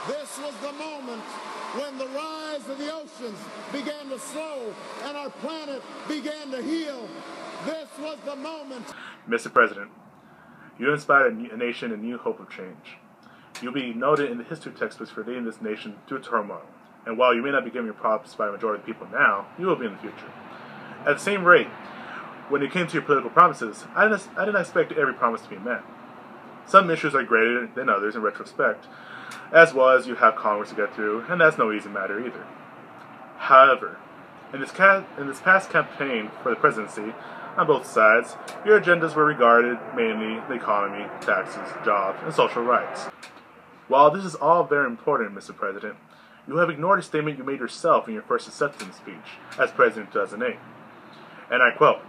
This was the moment when the rise of the oceans began to slow and our planet began to heal. This was the moment. Mr. President, you inspired a nation a new hope of change. You'll be noted in the history textbooks for leading this nation through turmoil. And while you may not be given your props by the majority of the people now, you will be in the future. At the same rate, when it came to your political promises, I didn't expect every promise to be met. Some issues are greater than others in retrospect, as well as you have Congress to get through, and that's no easy matter either. However, in this past campaign for the presidency, on both sides, your agendas were regarded mainly the economy, taxes, jobs, and social rights. While this is all very important, Mr. President, you have ignored a statement you made yourself in your first acceptance speech as President in 2008. And I quote,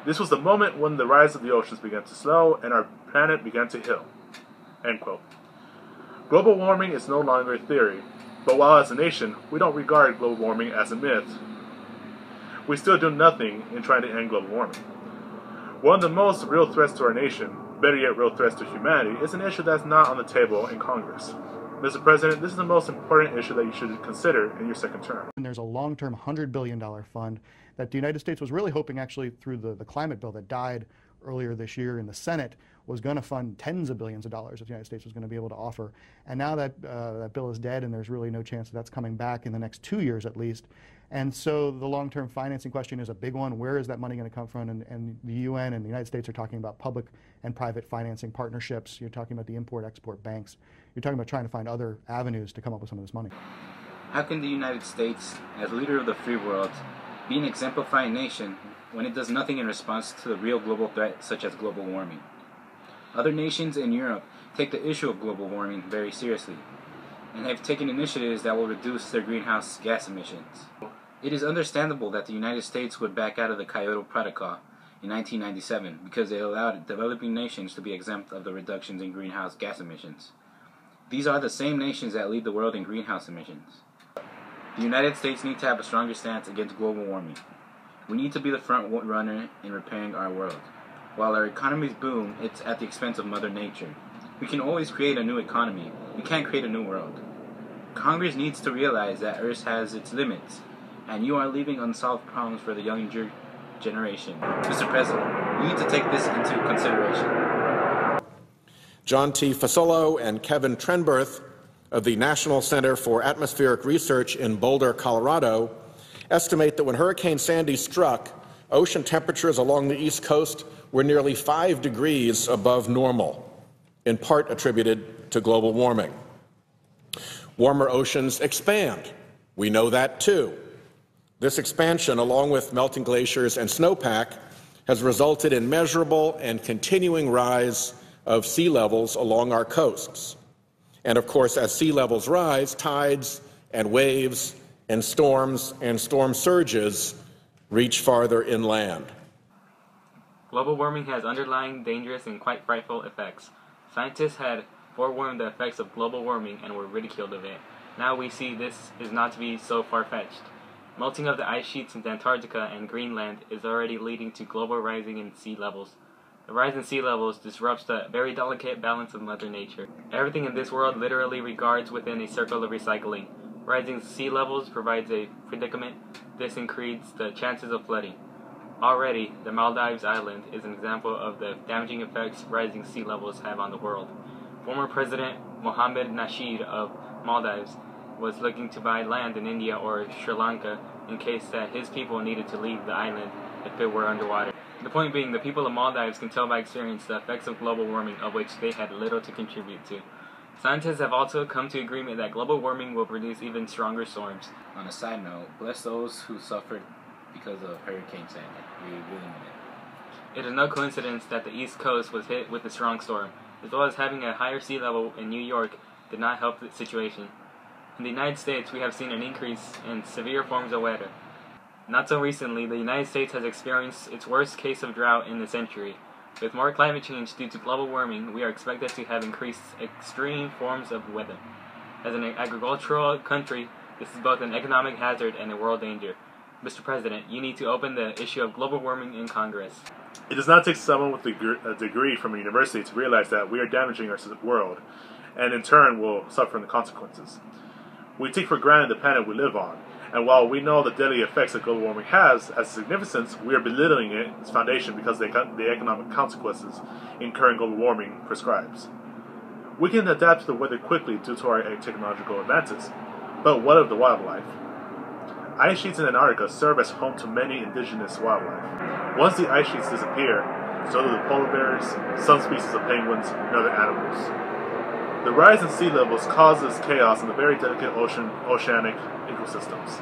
"This was the moment when the rise of the oceans began to slow and our planet began to heal." End quote. Global warming is no longer a theory, but while as a nation, we don't regard global warming as a myth, we still do nothing in trying to end global warming. One of the most real threats to our nation, better yet real threats to humanity, is an issue that's not on the table in Congress. Mr. President, this is the most important issue that you should consider in your second term. And there's a long-term $100 billion fund that the United States was really hoping, actually through the climate bill that died earlier this year in the Senate, was going to fund tens of billions of dollars that the United States was going to be able to offer. And now that that bill is dead, and there's really no chance that that's coming back in the next 2 years at least. And so the long-term financing question is a big one. Where is that money going to come from? And the UN and the United States are talking about public and private financing partnerships. You're talking about the import-export banks. You're talking about trying to find other avenues to come up with some of this money. How can the United States, as leader of the free world, be an exemplifying nation when it does nothing in response to the real global threat such as global warming? Other nations in Europe take the issue of global warming very seriously and have taken initiatives that will reduce their greenhouse gas emissions. It is understandable that the United States would back out of the Kyoto Protocol in 1997 because it allowed developing nations to be exempt of the reductions in greenhouse gas emissions. These are the same nations that lead the world in greenhouse emissions. The United States needs to have a stronger stance against global warming. We need to be the front runner in repairing our world. While our economies boom, it's at the expense of Mother Nature. We can always create a new economy. We can't create a new world. Congress needs to realize that Earth has its limits, and you are leaving unsolved problems for the younger generation. Mr. President, you need to take this into consideration. John T. Fasolo and Kevin Trenberth of the National Center for Atmospheric Research in Boulder, Colorado, estimate that when Hurricane Sandy struck, ocean temperatures along the East Coast were nearly 5 degrees above normal, in part attributed to global warming. Warmer oceans expand. We know that too. This expansion, along with melting glaciers and snowpack, has resulted in measurable and continuing rise of sea levels along our coasts. And of course, as sea levels rise, tides and waves and storm surges reach farther inland. Global warming has underlying dangerous and quite frightful effects. Scientists had forewarned the effects of global warming and were ridiculed of it. Now we see this is not to be so far-fetched. Melting of the ice sheets in Antarctica and Greenland is already leading to global rising in sea levels. The rise in sea levels disrupts the very delicate balance of Mother Nature. Everything in this world literally regards within a circle of recycling. Rising sea levels provides a predicament. This increases the chances of flooding. Already, the Maldives Island is an example of the damaging effects rising sea levels have on the world. Former President Mohammed Nasheed of Maldives was looking to buy land in India or Sri Lanka in case that his people needed to leave the island if it were underwater. The point being, the people of Maldives can tell by experience the effects of global warming of which they had little to contribute to. Scientists have also come to agreement that global warming will produce even stronger storms. On a side note, bless those who suffered because of Hurricane Sandy. We really mean it. It is no coincidence that the East Coast was hit with a strong storm, as well as having a higher sea level in New York did not help the situation. In the United States, we have seen an increase in severe forms of weather. Not so recently, the United States has experienced its worst case of drought in the century. With more climate change due to global warming, we are expected to have increased extreme forms of weather. As an agricultural country, this is both an economic hazard and a world danger. Mr. President, you need to open the issue of global warming in Congress. It does not take someone with a degree from a university to realize that we are damaging our world, and in turn will suffer from the consequences. We take for granted the planet we live on, and while we know the deadly effects that global warming has as significance, we are belittling its foundation because of the economic consequences incurring global warming prescribes. We can adapt to the weather quickly due to our technological advances, but what of the wildlife? Ice sheets in Antarctica serve as home to many indigenous wildlife. Once the ice sheets disappear, so do the polar bears, some species of penguins, and other animals. The rise in sea levels causes chaos in the very delicate oceanic ecosystems.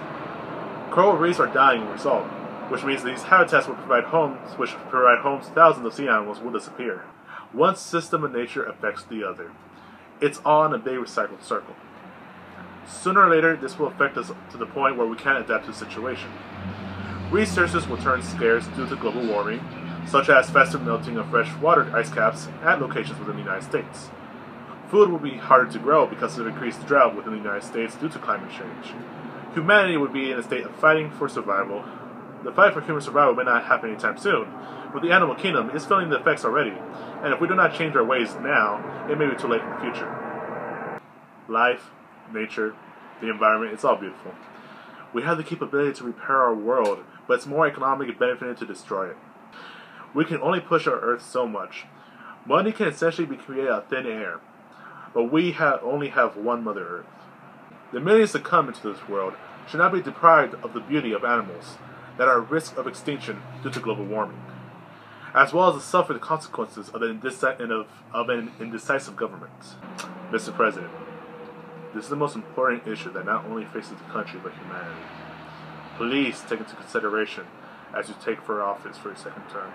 Coral reefs are dying as a result, which means these habitats which provide homes to thousands of sea animals will disappear. One system of nature affects the other. It's all in a big recycled circle. Sooner or later, this will affect us to the point where we can't adapt to the situation. Resources will turn scarce due to global warming, such as faster melting of freshwater ice caps at locations within the United States. Food will be harder to grow because of increased drought within the United States due to climate change. Humanity would be in a state of fighting for survival. The fight for human survival may not happen anytime soon, but the animal kingdom is feeling the effects already, and if we do not change our ways now, it may be too late in the future. Life, nature, the environment, it's all beautiful. We have the capability to repair our world, but it's more economic and beneficial to destroy it. We can only push our Earth so much. Money can essentially be created out of thin air, but we only have one Mother Earth. The millions that come into this world should not be deprived of the beauty of animals that are at risk of extinction due to global warming, as well as to suffer the consequences of an indecisive government. Mr. President, this is the most important issue that not only faces the country but humanity. Please take into consideration as you take for office for your second term.